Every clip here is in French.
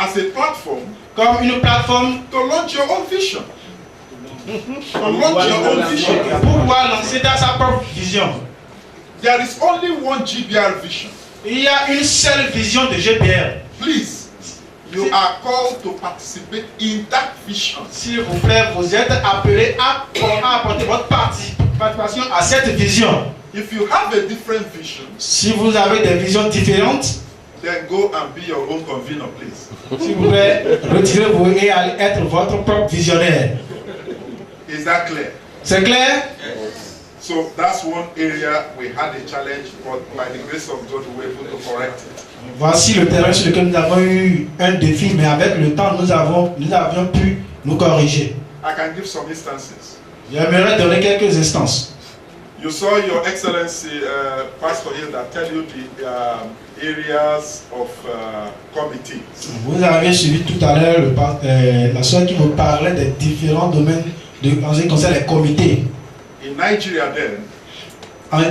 as a platform, comme une plateforme to launch your own vision. To launch your own vision. pour pouvoir lancer dans sa propre vision. There is only one GBR vision. Il y a une seule vision de GBR. Please, you are called to participate in that vision. S'il vous plaît, vous êtes appelés à apporter votre participation à cette vision. If you have a different vision, Si vous avez des visions différentes, then go and be your own convener, please. s'il vous plaît, retirez-vous et allez être votre propre visionnaire. Is that clear? C'est clair? So that's one area we had a challenge, but by the grace of God, we were able to correct it. Voici le terrain sur lequel nous avons eu un défi, mais avec le temps, nous avions pu nous corriger. I can give some instances. J'aimerais donner quelques instances. You saw Your Excellency, Pastor Hilda, tell you the areas of committees. Vous avez suivi tout à l'heure la soeur qui vous parlait des différents domaines en ce qui concerne les comités. In Nigeria then,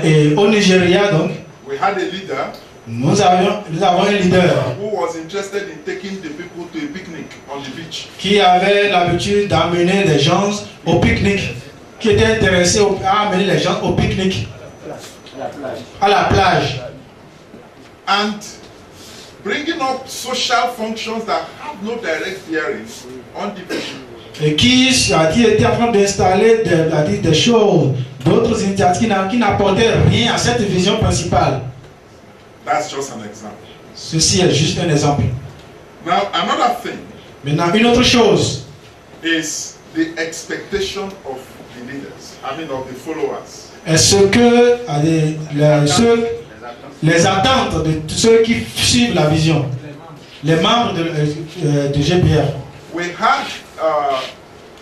Et au Nigeria, donc, we had a leader nous avons un leader who was interested in taking the people to a picnic on the beach. qui avait l'habitude d'amener des gens au pique-nique, qui était intéressé à amener les gens au pique-nique, à la plage. And bringing up social functions that have no direct bearing on the vision. Et qui était en train d'installer des choses, d'autres initiatives qui n'apportaient rien à cette vision principale. That's just an example. Ceci est juste un exemple. Now, another thing Maintenant, une autre chose, is the expectation of the leaders, of the followers. est-ce que les attentes de ceux qui suivent la vision, les membres de GBR. We had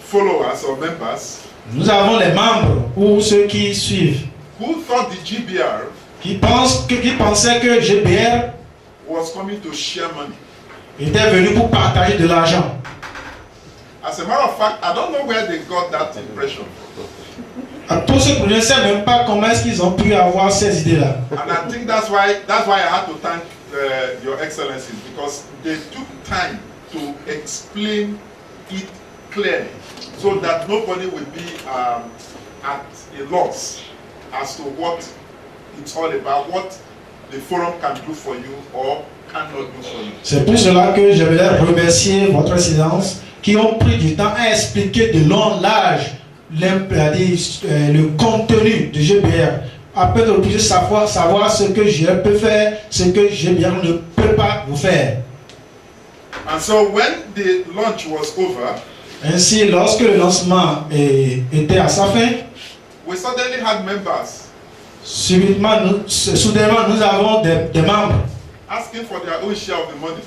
followers or members Nous avons les membres ou ceux qui suivent, who thought the GBR qui pensaient que GBR was coming to share money. était venu pour partager de l'argent. As a matter of fact, I don't know where they got that impression. Pour ceux qui ne savent même pas comment est-ce qu'ils ont pu avoir ces idées-là. And I think that's why I had to thank Your Excellency, because they took time to explain it clearly, so that nobody will be at a loss as to what it's all about, what the forum can do for you or cannot do for you. C'est pour cela que je voulais remercier votre Excellence qui ont pris du temps à expliquer de long en large le contenu de GBR, afin que vous puissiez savoir ce que GBR peut faire, ce que GBR ne peut pas vous faire. And so when the launch was over, Ainsi, lorsque le lancement était à sa fin, we suddenly had members soudainement, nous avons des membres asking for their own share of the money.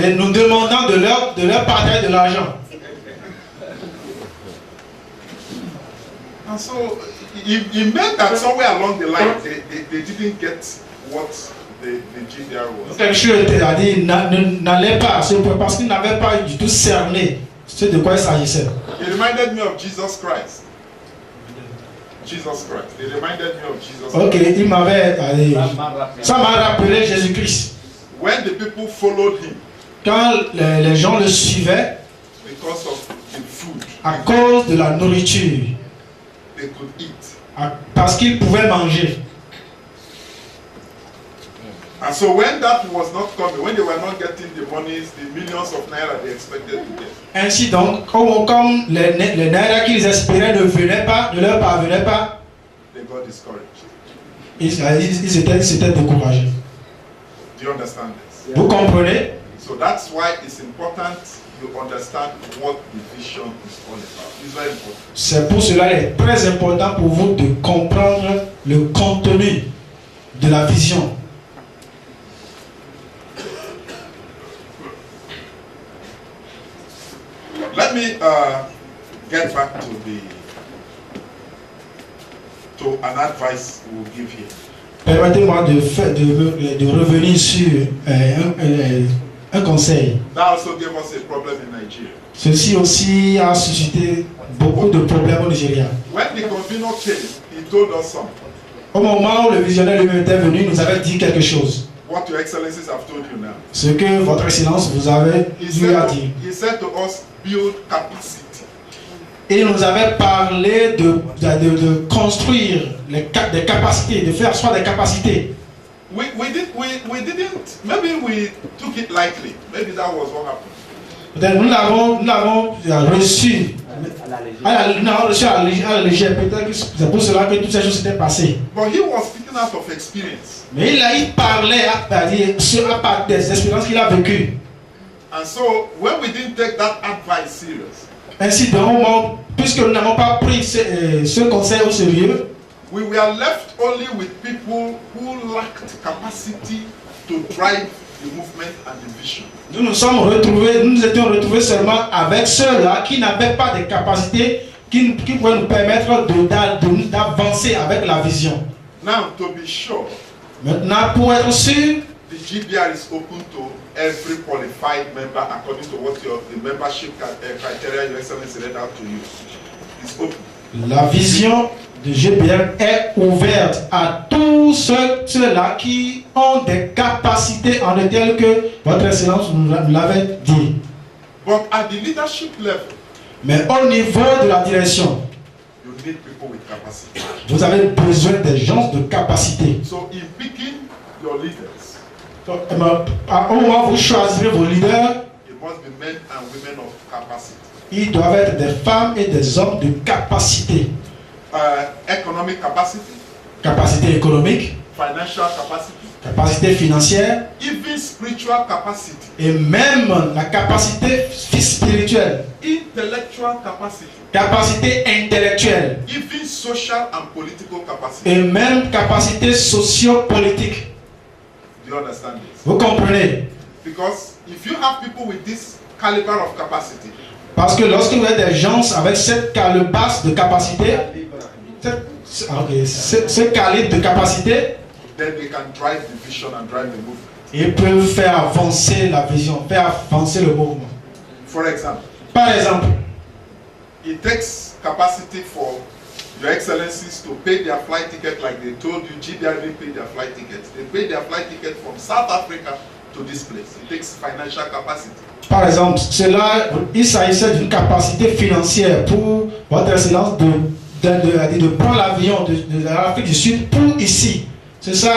et nous demandant de leur partager de l'argent. And so it meant that somewhere along the line they didn't get what the GBR was. Quelque chose à dire n'allait pas à ce point parce qu'ils n'avaient pas du tout cerné ce de quoi il s'agissait. It reminded me of Jesus Christ. Jesus Christ. It reminded me of Jesus Christ. Ok, il m'avait ça m'a rappelé Jésus-Christ. When the people followed him Quand les gens le suivaient because of the food à cause de la nourriture, they could eat. Parce qu'ils pouvaient manger. And so when that was not coming, when they were not getting the monies, the millions of naira they expected to get, Ainsi donc, comme les naira qu'ils espéraient ne leur parvenaient pas, they got discouraged. ils s'étaient découragés. Do you understand this? Vous comprenez? So that's why it's important you understand what the vision is all about. It's very important. C'est pour cela qu'il est très important pour vous de comprendre le contenu de la vision. Let me get back to an advice we'll give here. Permettez-moi de revenir sur un conseil. That also gave us a problem in Nigeria. Ceci aussi a suscité beaucoup de problèmes au Nigeria. When the convener came, he told us something. Au moment où le visionnaire lui-même était venu, il nous avait dit quelque chose. what your excellencies have told you now. Ce que votre excellence vous avait lui a dit. He said to us, build capacity. Et il nous avait parlé de construire des capacités, de faire soit des capacités. We didn't, maybe we took it lightly. Maybe that was what happened. Peut-être nous l'avons reçu à la légère. Peut-être que c'est pour cela que toutes ces choses s'étaient passées. But he was speaking out of experience. Mais il parlait à part des expériences qu'il a vécues. And so when we didn't take that advice serious, Ainsi, dans le moment, puisque nous n'avons pas pris ce conseil au sérieux, we were left only with people who lacked capacity to drive the movement and the vision. nous nous étions retrouvés seulement avec ceux-là qui n'avaient pas de capacité qui pouvaient nous permettre d'avancer avec la vision. Now, to be sure, Maintenant, pour être sûr, the GBR is open to every qualified member according to what the membership criteria Your Excellency read out to you. It's open. la vision de GBR est ouverte à tous ceux-là qui ont des capacités en telles que votre excellence nous l'avait dit. But at the leadership level, Mais au niveau de la direction, you need people with capacity. vous avez besoin des gens de capacité. So in picking your leaders, Donc, au moment où vous choisirez vos leaders, it must be men and women of capacity. ils doivent être des femmes et des hommes de capacité. Economic capacity, Capacité économique, financial capacity, capacité financière even spiritual capacity, et même la capacité spirituelle, intellectual capacity, capacité intellectuelle even social and political capacity. et même capacité socio-politique. Do you understand this? Vous comprenez? Because if you have people with this caliber of capacity, Parce que lorsque vous avez des gens avec cette calebasse de capacité, ce calibre de capacité, then they can drive the vision and drive the movement. ils peuvent faire avancer la vision, faire avancer le mouvement. For example, Par exemple, it takes capacity for Your Excellencies to pay their flight ticket like they told you. GBR didn't pay their flight tickets. They paid their flight ticket from South Africa to this place. It takes financial capacity. par exemple, il s'agissait d'une capacité financière pour votre excellence de prendre l'avion de l'Afrique du Sud pour ici. Ceci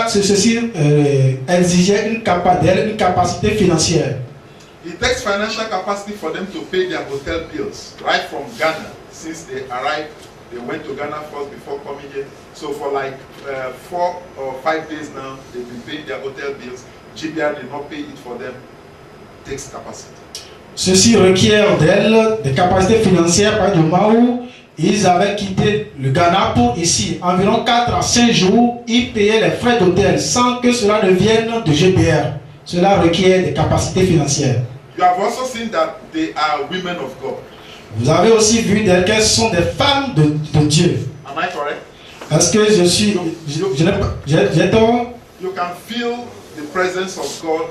exigeait une capacité financière. It takes financial capacity for them to pay their hotel bills right from Ghana. Since they arrived, they went to Ghana first before coming here. So for like 4 or 5 days now, they've been paying their hotel bills. GBR did not pay it for them. It takes capacity. Ceci requiert d'elles des capacités financières par du moment où ils avaient quitté le Ghana pour ici. Environ 4 à 5 jours, ils payaient les frais d'hôtel sans que cela ne vienne de GBR. Cela requiert des capacités financières. You have also seen that they are women of God. Vous avez aussi vu qu'elles sont des femmes de Dieu. Am I correct? Est-ce que j'ai tort? You can feel the presence of God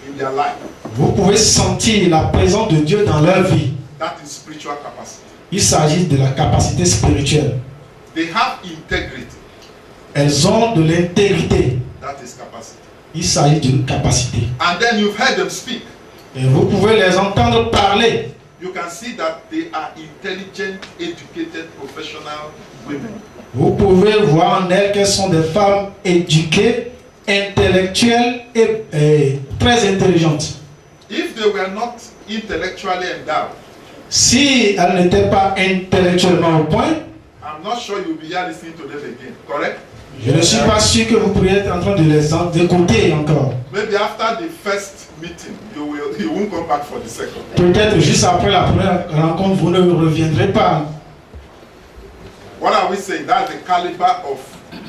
in their life. Vous pouvez sentir la présence de Dieu dans leur vie. That is spiritual capacity. Il s'agit de la capacité spirituelle. They have integrity. Elles ont de l'intégrité. That is capacity. Il s'agit d'une capacité. And then you've heard them speak. Et vous pouvez les entendre parler. You can see that they are intelligent, educated, professional women. Vous pouvez voir en elles qu'elles sont des femmes éduquées, intellectuelles et très intelligentes. If they were not intellectually endowed, Si elles n'étaient pas intellectuellement au point, I'm not sure you'll be here listening to them again, correct? je ne suis pas sûr que vous pourriez être en train de les écouter encore. Maybe after the first meeting, you won't come back for the second. Peut-être juste après la première rencontre, vous ne reviendrez pas. What are we saying? That's the caliber of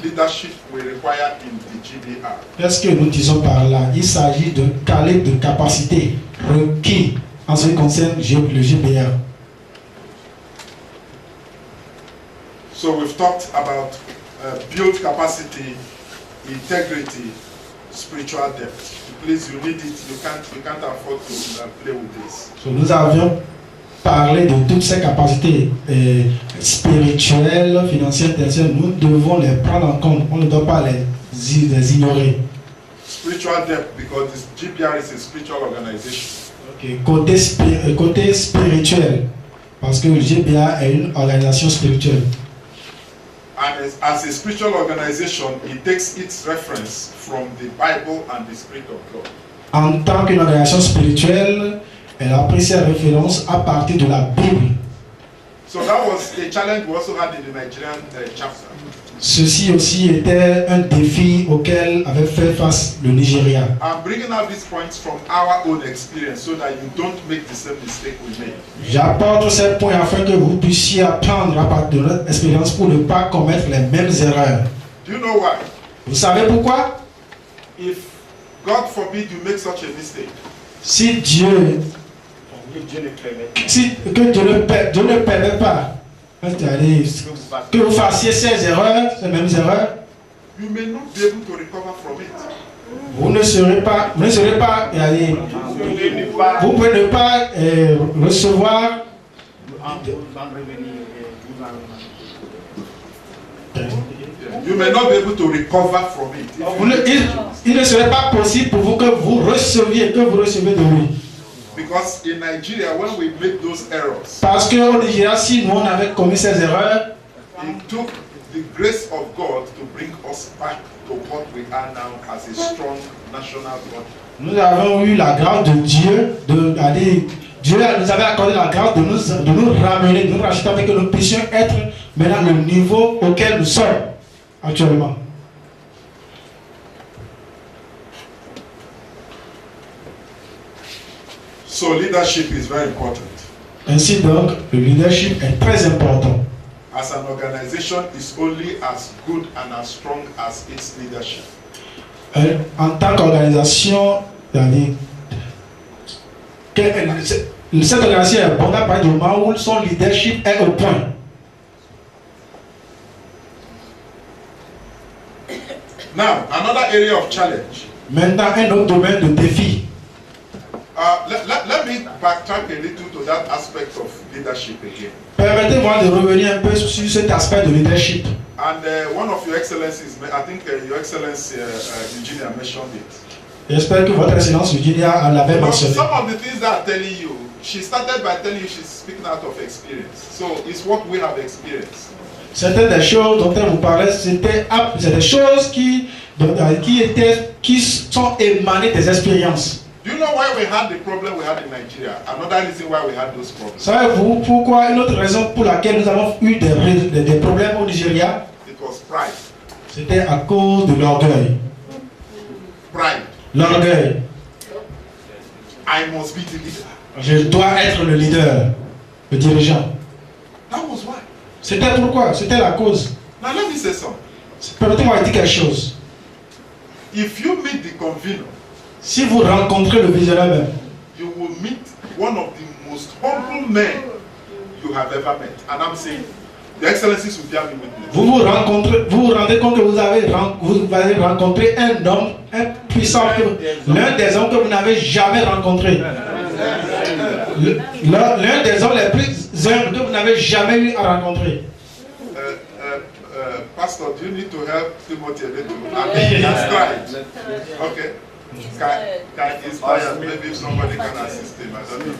leadership we require in the GBR. Qu'est-ce que nous disons par là? Il s'agit de calibre de capacité requis en ce qui concerne le GBR. So we've talked about build capacity, integrity, spiritual depth. Please, you need it. You can't afford to play with this. So, nous avions parlé de toutes ces capacités spirituelles, financières, intellectuelles. Nous devons les prendre en compte. On ne doit pas les ignorer. spiritual depth because this GBR is a spiritual organization. Ok, côté spirituel, parce que le GBA est une organisation spirituelle. And as a spiritual organization, it takes its reference from the Bible and the Spirit of God. En tant qu'une organisation spirituelle, elle a pris ses références à partir de la Bible. So that was a challenge we also had in the Nigerian chapter. Ceci aussi était un défi auquel avait fait face le Nigeria. I'm bringing out these points from our own experience so that you don't make the same mistake we made. J'apporte ces points afin que vous puissiez apprendre à partir de notre expérience pour ne pas commettre les mêmes erreurs. Do you know why? Vous savez pourquoi? If God forbid you make such a mistake, Si Dieu, Dieu ne permet pas que vous fassiez ces erreurs, ces mêmes erreurs, you may not be able to recover from it. vous ne serez pas, vous pouvez ne pas recevoir. You may not be able to recover from it. Il ne serait pas possible pour vous que vous receviez de lui. Because in Nigeria, when we make those errors, Parce qu'au Nigeria, si nous on avait commis ces erreurs, it took the grace of God to bring us back to what we are now as a strong national body. nous avons eu la grâce de Dieu, Dieu nous avait accordé la grâce de nous ramener, de nous racheter afin que nous puissions être maintenant le niveau auquel nous sommes actuellement. So leadership is very important. Ainsi donc, le leadership est très important. As an organization, is only as good and as strong as its leadership. En tant qu'organisation, cette organisation est bonne à partir du moment où son leadership est au point. Now, another area of challenge. Maintenant, un autre domaine de défi. Let me backtrack a little to that aspect of leadership again. Permettez-moi de revenir un peu sur cet aspect de leadership. And one of your excellencies, I think your excellency Virginia mentioned it. J'espère que votre excellence Virginia l'avait mentionné. Some of the things that I'm telling you, she started by telling you she's speaking out of experience. So it's what we have experienced. Certaines des choses dont elle vous parlait, c'est des choses qui sont émanées des expériences. Do you know why we had the problem we had in Nigeria? Another reason why we had those problems. Savez-vous pourquoi une autre raison pour laquelle nous avons eu des problèmes au Nigeria? It was pride. C'était à cause de l'orgueil. Pride. L'orgueil. I must be the leader. Je dois être le leader, le dirigeant. That was why. C'était pourquoi? C'était la cause. Now let me say something. Permettez-moi de dire quelque chose. If you meet the convener, Si vous rencontrez le visionnaire même, you will meet one of the most humble men you have ever met. And I'm saying, the excellencies will bear me witness. vous vous rendez compte que vous allez rencontrer un homme, un puissant, l'un des hommes que vous n'avez jamais rencontré. L'un des hommes les plus humbles que vous n'avez jamais eu à rencontrer. Pastor, do you need to help Timothy a little? I mean, that's right. Okay. Maybe if somebody can assist him, I don't know.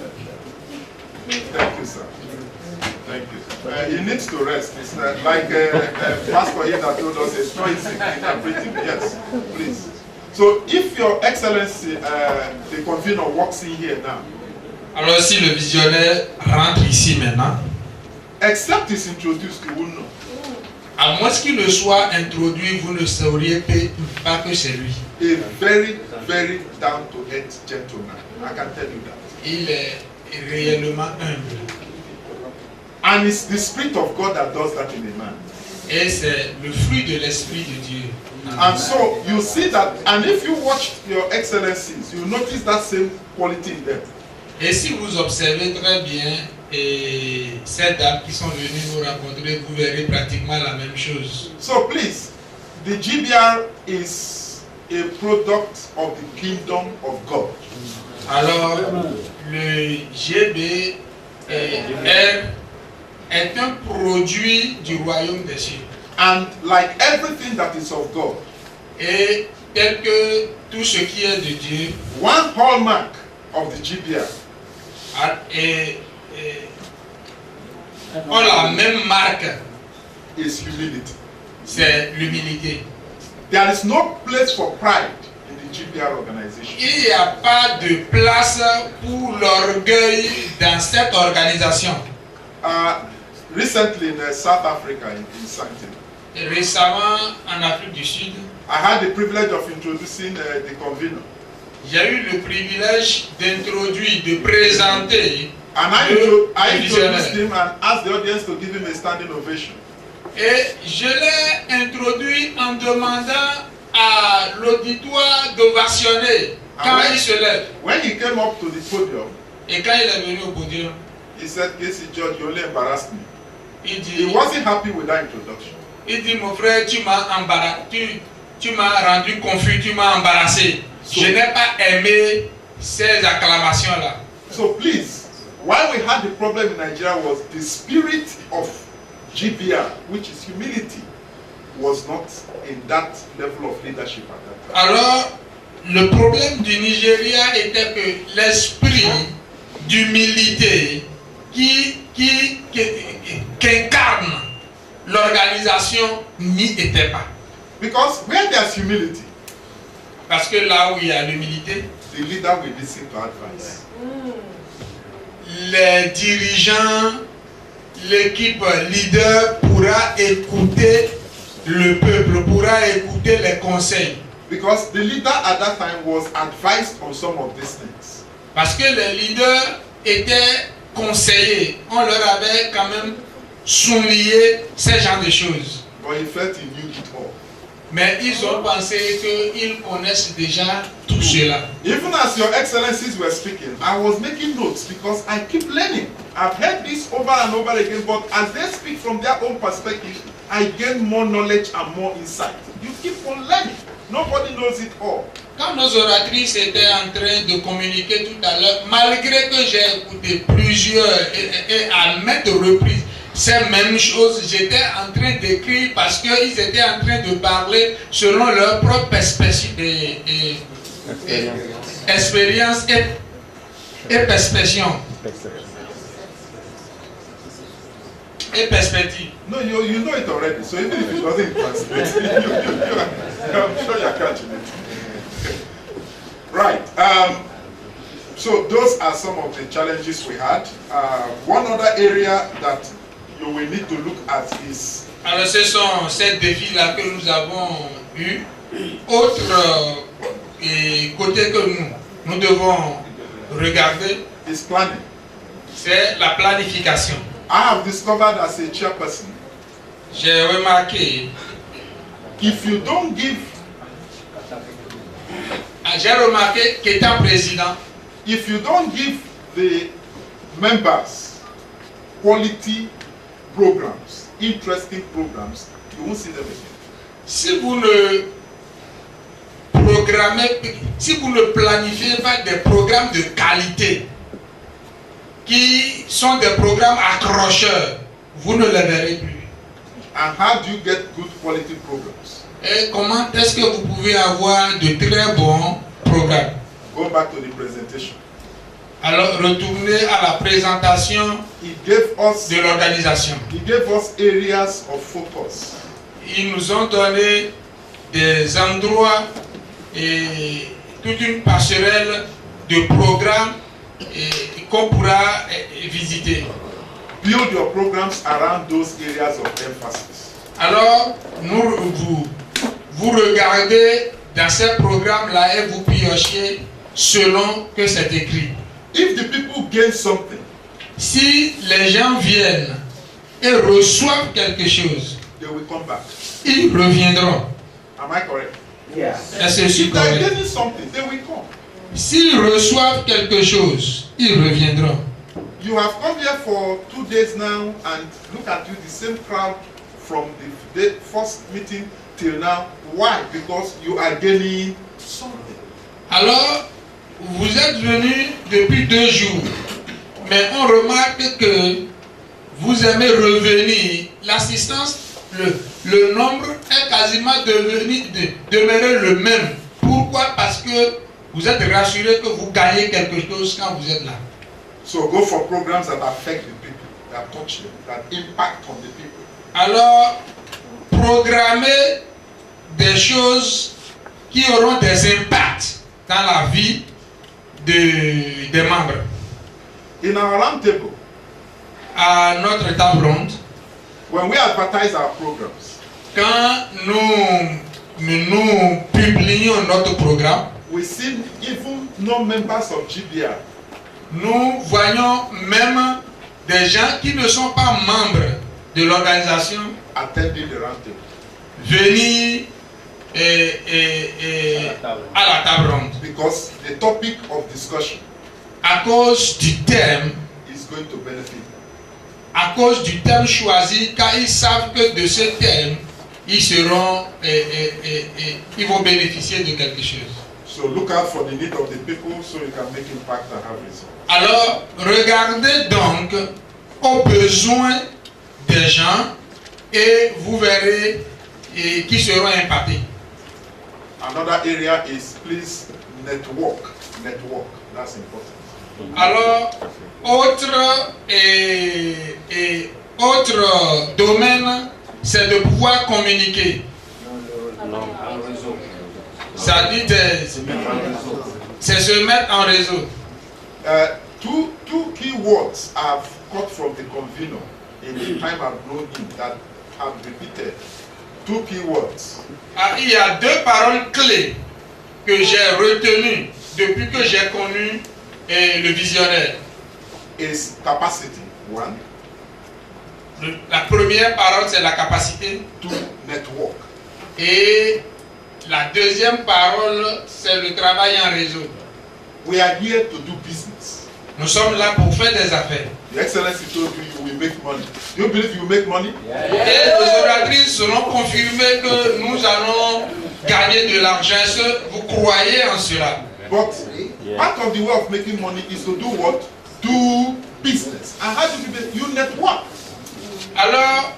Thank you, sir. Thank you. He needs to rest. It's like Pastor here that told us a choice interpreting. Yes, please. So if your excellency, the convener walks in here now. Alors si le visionnaire rentre ici maintenant, except he's introduced, you will know. À moins qu'il ne soit introduit, vous ne sauriez pas que c'est lui. A very, very down-to-earth gentleman. I can tell you that. Il est réellement humble. And it's the Spirit of God that does that in a man. Et c'est le fruit de l'Esprit de Dieu. And so you see that, and if you watch your excellencies, you notice that same quality in them. Et si vous observez très bien ces dames qui sont venues nous rencontrer, vous verrez pratiquement la même chose. So please, the GBR is a product of the kingdom of God. Alors, le GBR est un produit du royaume des cieux. And like everything that is of God, Et tel que tout ce qui est de Dieu, one hallmark of the GBR ont la même marque, is humility. c'est l'humilité. There is no place for pride in the GBR organization. Il n'y a pas de place pour l'orgueil dans cette organisation. Recently in South Africa, in Sanctum, Récemment, en Afrique du Sud, I had the privilege of introducing the convener. j'ai eu le privilège d'introduire, de présenter And I introduced him and asked the audience to give him a standing ovation. et je l'ai introduit en demandant à l'auditoire d'ovationner quand il se lève. When he came up to the podium, Et quand il est venu au podium, he said, Casey George, you only embarrassed me. il He dit, wasn't happy with that introduction. mon frère, tu m'as embarrassé, tu m'as rendu confus, tu m'as embarrassé. Je n'ai pas aimé ces acclamations-là. So please, why we had the problem in Nigeria was the spirit of GBR, which is humility, was not in that level of leadership at that time. Alors, le problème du Nigeria était que l'esprit d'humilité qui incarne l'organisation n'y était pas. Because where there's humility, Parce que là où il y a l'humilité, the leader will listen to advice. les dirigeants, l'équipe leader pourra écouter le peuple, pourra écouter les conseils. Because the leader at that time was advised on some of these things. Parce que les leaders étaient conseillés. On leur avait quand même souligné ces genres de choses. But he felt he knew it all. Mais ils ont pensé qu'ils connaissent déjà tout cela. Even as your excellencies were speaking, I was making notes because I keep learning. I've heard this over and over again, but as they speak from their own perspective, I gain more knowledge and more insight. You keep on learning. Nobody knows it all. Quand nos oratrices étaient en train de communiquer tout à l'heure, malgré que j'ai écouté plusieurs et à maintes reprises ces mêmes choses, j'étais en train d'écrire parce qu'ils étaient en train de parler selon leur propre expérience et perspective. No, you know it already. So even if it doesn't translate, I'm sure you're catching it. Right. So those are some of the challenges we had. One other area that you will need to look at is. Alors ce sont ces défis-là que nous avons eus. Autre côté que nous devons regarder, Is planning. c'est la planification. I have discovered as a chairperson, J'ai remarqué, qu'étant président, if you don't give the members quality programs, interesting programs, you won't see them again. si vous ne programmez, si vous ne planifiez pas des programmes de qualité, qui sont des programmes accrocheurs, vous ne les verrez plus. And how do you get good quality programs? Et comment est-ce que vous pouvez avoir de très bons programmes? Go back to the presentation. Alors, retournez à la présentation He gave us de l'organisation. areas of focus. Ils nous ont donné des endroits et toute une passerelle de programmes qu'on pourra visiter. Build your programs around those areas of emphasis. Alors, vous regardez dans ces programmes-là et vous piochez selon que c'est écrit. If the people gain something, Si les gens viennent et reçoivent quelque chose, they will come back. ils reviendront. Am I correct? Est-ce que je suis If they are correct? gaining something, they will come. S'ils reçoivent quelque chose, ils reviendront. You have come here for 2 days now, and look at you, the same crowd from the first meeting till now. Why? Because you are gaining something. Alors, vous êtes venus depuis 2 jours, mais on remarque que vous aimez revenir. L'assistance, le nombre est quasiment demeuré le même pas parce que vous êtes rassuré que vous gagnez quelque chose quand vous êtes là. So go for programs that affect the people, that touch them, that impact on the people. Alors, programmez des choses qui auront des impacts dans la vie des membres. In our round table, À notre table ronde, when we advertise our programs, quand nous publions notre programme, we see even non-members of GBR nous voyons même des gens qui ne sont pas membres de l'organisation attending the round table venir à la table ronde because the topic of discussion à cause du thème, is going to benefit them. à cause du thème choisi, car ils savent que de ce thème, ils seront, ils vont bénéficier de quelque chose. So look out for the need of the people so you can make impact and have results. Alors, regardez donc aux besoins des gens et vous verrez qui seront impactés. Another area is please network. Network, that's important. Alors, autre domaine, c'est de pouvoir communiquer. Ça dit c'est se mettre en réseau. Two key words I've got from the convener in the time I've known him that have repeated. Two key words. Ah, il y a deux paroles clés que j'ai retenues depuis que j'ai connu le visionnaire. Is capacity, one. La première parole, c'est la capacité. Two, network. Et la deuxième parole, c'est le travail en réseau. We are here to do business. Nous sommes là pour faire des affaires. Your Excellency told you you will make money. Do you believe you will make money? Et les oratrices seront confirmées que nous allons gagner de l'argent. Est-ce que vous croyez en cela? But part of the way of making money is to do what? Do business. And how do you do business? You network. Alors,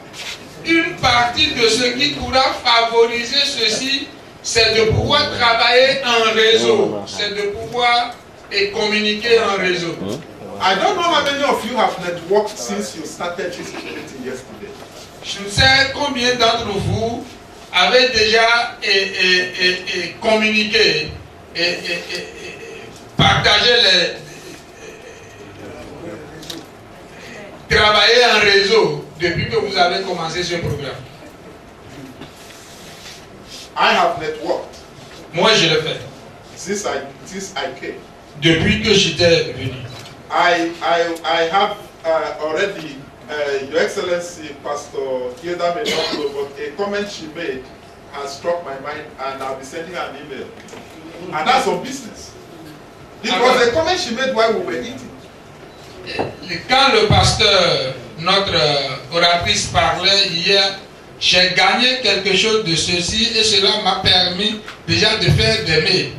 une partie de ce qui pourra favoriser ceci, c'est de pouvoir travailler en réseau. C'est de pouvoir communiquer en réseau. I don't know how many of you have networked since you started this meeting yesterday. Je ne sais combien d'entre vous avez déjà communiqué et partagé travailler en réseau depuis que vous avez commencé ce programme. I have networked Moi, je le fais. since I came. Depuis que j'étais venu. I have already, Your Excellency, Pastor Hilda may not know, but a comment she made has struck my mind, and I'll be sending her an email. And that's on business. It was a comment she made while we were eating. Quand le pasteur, notre oratrice parlait hier, j'ai gagné quelque chose de ceci et cela m'a permis déjà de faire des mails.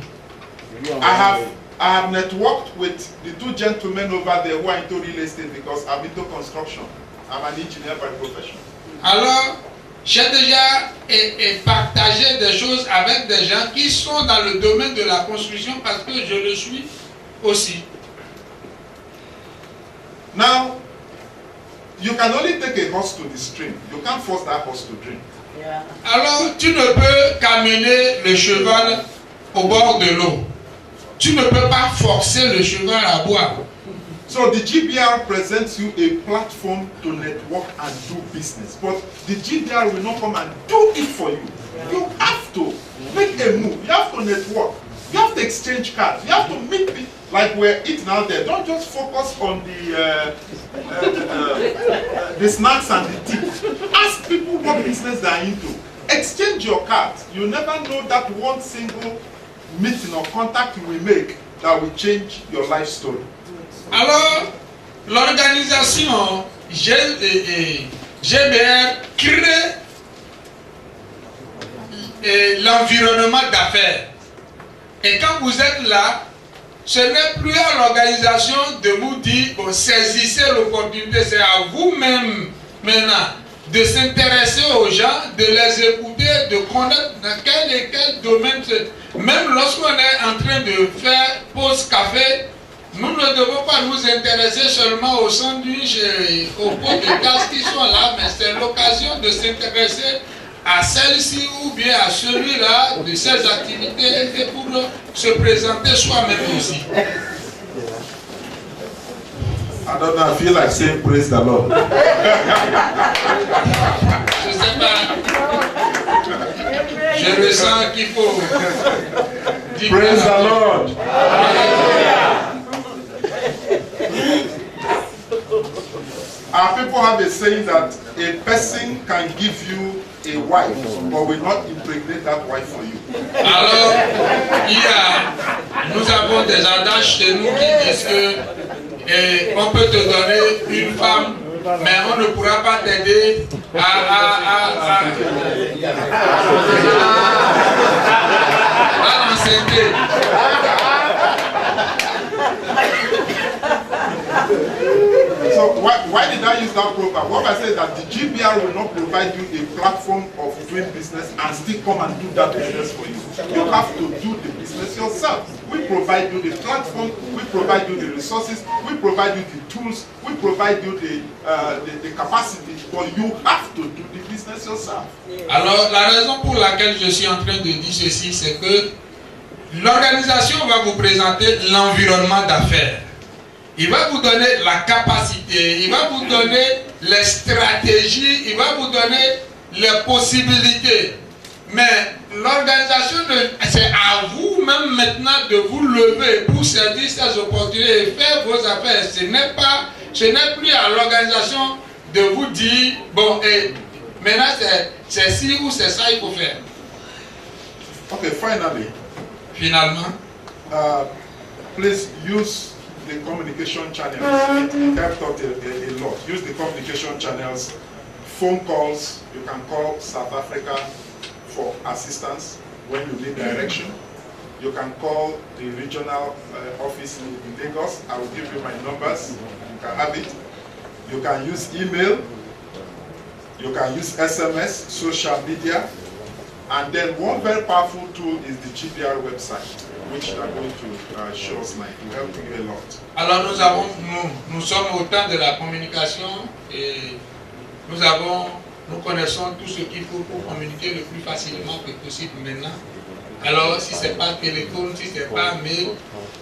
I have networked with the two gentlemen over there who are into real estate because I'm into construction. I'm an engineer by profession. Alors, j'ai déjà partagé des choses avec des gens qui sont dans le domaine de la construction parce que je le suis aussi. Now, you can only take a horse to the stream. You can't force that horse to drink. Alors, tu ne peux qu'amener le cheval au bord de l'eau. Tu ne peux pas forcer le cheval à boire. So the GBR presents you a platform to network and do business. But the GBR will not come and do it for you. You have to make a move. You have to network. You have to exchange cards. You have to meet people like we're eating out there. Don't just focus on the snacks and the tea. Ask people what business they are into. Exchange your cards. You never know that one single meeting or contact you will make that will change your life story. Alors, l'organisation GBR crée l'environnement d'affaires. Et quand vous êtes là, ce n'est plus à l'organisation de vous dire, bon, saisissez l'opportunité, c'est à vous-même maintenant de s'intéresser aux gens, de les écouter, de connaître dans quel et quel domaine. Même lorsqu'on est en train de faire pause café, nous ne devons pas nous intéresser seulement aux sandwichs et aux pots de gaz qui sont là, mais c'est l'occasion de s'intéresser à celle-ci ou bien à celui-là de ces activités et pour se présenter soi-même aussi. I don't know, I feel like saying praise the Lord. Je sais pas. Je ressens qu'il faut dire Praise the Lord. Our people have a saying that a person can give you a wife, but will not impregnate that wife for you. Alors, nous avons des adages chez nous qui disent que on peut te donner une femme, mais on ne pourra pas t'aider à l'enceinte. So why did I use that proverb? What I said that the GBR will not provide you a platform of doing business and still come and do that business for you. You have to do the business yourself. We provide you the platform, we provide you the resources, we provide you the tools, we provide you the capacity, but you have to do the business yourself. Alors, la raison pour laquelle je suis en train de dire ceci, c'est que l'organisation va vous présenter l'environnement d'affaires. Il va vous donner la capacité, il va vous donner les stratégies, il va vous donner les possibilités. Mais l'organisation, c'est à vous même maintenant de vous lever pour saisir ces opportunités et faire vos affaires. Ce n'est plus à l'organisation de vous dire, bon, et maintenant c'est ci ou c'est ça qu'il faut faire. Okay, finally. Finalement, please use the communication channels. It helped us a lot. Use the communication channels, phone calls. You can call South Africa for assistance when you need direction. You can call the regional office in Lagos. I will give you my numbers. You can have it. You can use email. You can use SMS, social media. And then one very powerful tool is the GBR website, which they are going to show us now. It will help you a lot. alors nous sommes au temps de la communication et nous connaissons tout ce qu'il faut pour communiquer le plus facilement que possible maintenant. Alors si ce n'est pas téléphone, si ce n'est pas mail,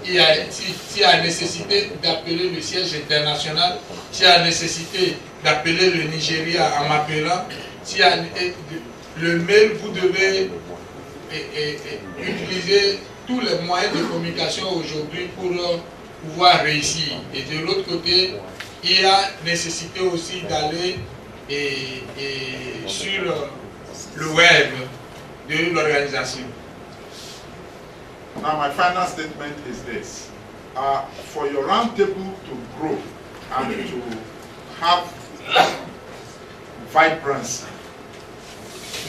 s'il y a nécessité d'appeler le siège international, s'il y a nécessité d'appeler le Nigeria en m'appelant, s'il y a le mail, vous devez utiliser tous les moyens de communication aujourd'hui pour pouvoir réussir. Et de l'autre côté, il y a nécessité aussi d'aller sur le web de l'organisation. Now my final statement is this. For your roundtable to grow and to have vibrancy,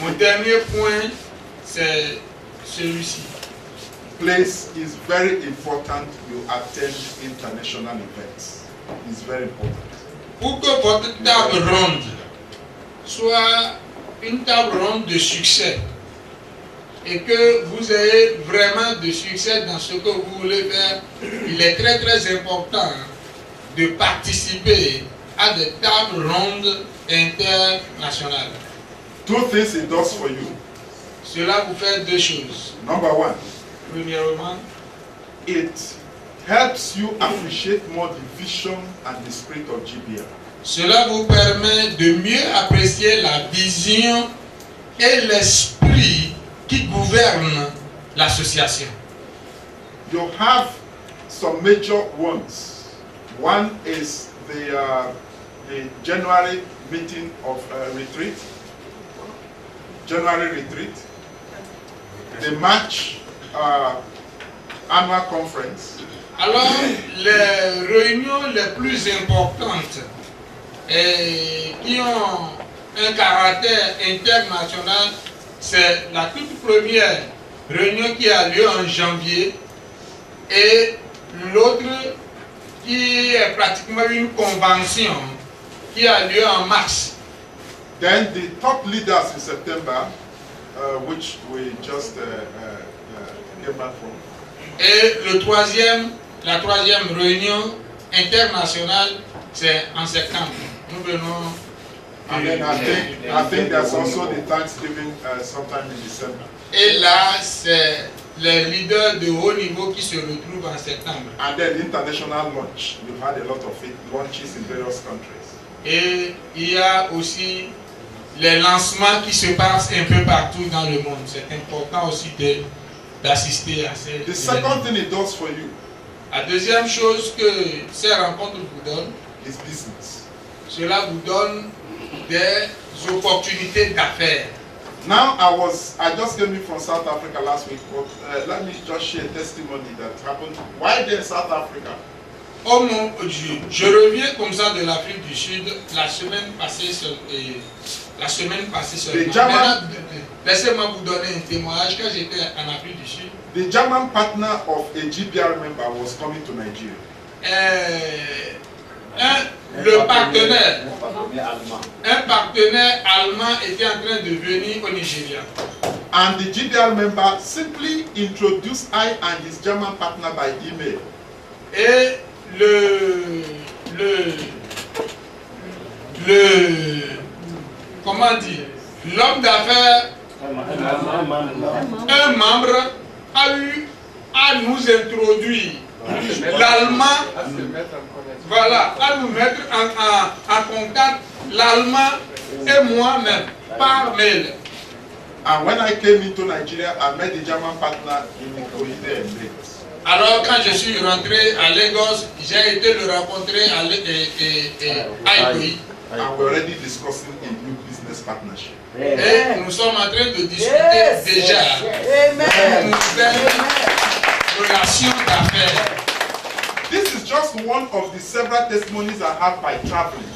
Mon dernier point, c'est celui-ci. place is very important. You attend international events. It's very important. Pour que votre table ronde soit une table ronde de succès et que vous ayez vraiment de succès dans ce que vous voulez faire, il est très très important de participer à des tables rondes internationales. Two things it does for you. Cela vous fait deux choses. Number one, Premièrement, it helps you appreciate more the vision and the spirit of GBR. cela vous permet de mieux apprécier la vision et l'esprit qui gouverne l'association. You have some major ones. One is the January meeting of retreat, January retreat, the March annual conference. Alors, les réunions les plus importantes et qui ont un caractère international, c'est la toute première réunion qui a lieu en janvier et l'autre qui est pratiquement une convention qui a lieu en mars. Then the top leaders in September, which we just came back from. Et la troisième réunion internationale, c'est en septembre. Nous venons. And then I think there's also the Thanksgiving sometime in December. Et là, c'est les leaders de haut niveau qui se retrouvent en septembre. And then international launch. We've had a lot of launches in various countries. Et il y a aussi les lancements qui se passent un peu partout dans le monde. C'est important aussi d'assister à ces The second thing it does for you La deuxième chose que ces rencontres vous donnent, is business. cela vous donne des opportunités d'affaires. Now I just came in from South Africa last week, but let me just share a testimony that happened. Why there in South Africa? Oh mon Dieu, je reviens comme ça de l'Afrique du Sud la semaine passée seulement. Laissez-moi vous donner un témoignage. Quand j'étais en Afrique du Sud, The German partner of a GBR member was coming to Nigeria. un partenaire allemand était en train de venir au Nigeria. And the GBR member simply introduced I and his German partner by email. Et comment dire, l'homme d'affaires, un membre a eu à nous introduire l'allemand, voilà, à nous mettre en contact l'allemand et moi-même par mail. And when I came into Nigeria, I met the German partner in Ikoyi there in Lagos. Alors quand je suis rentré à Lagos, j'ai été le rencontrer à Ikoyi. And we're already discussing a new business partnership. Et nous sommes en train de discuter déjà une nouvelle relation d'affaires. This is just one of the several testimonies I have by traveling.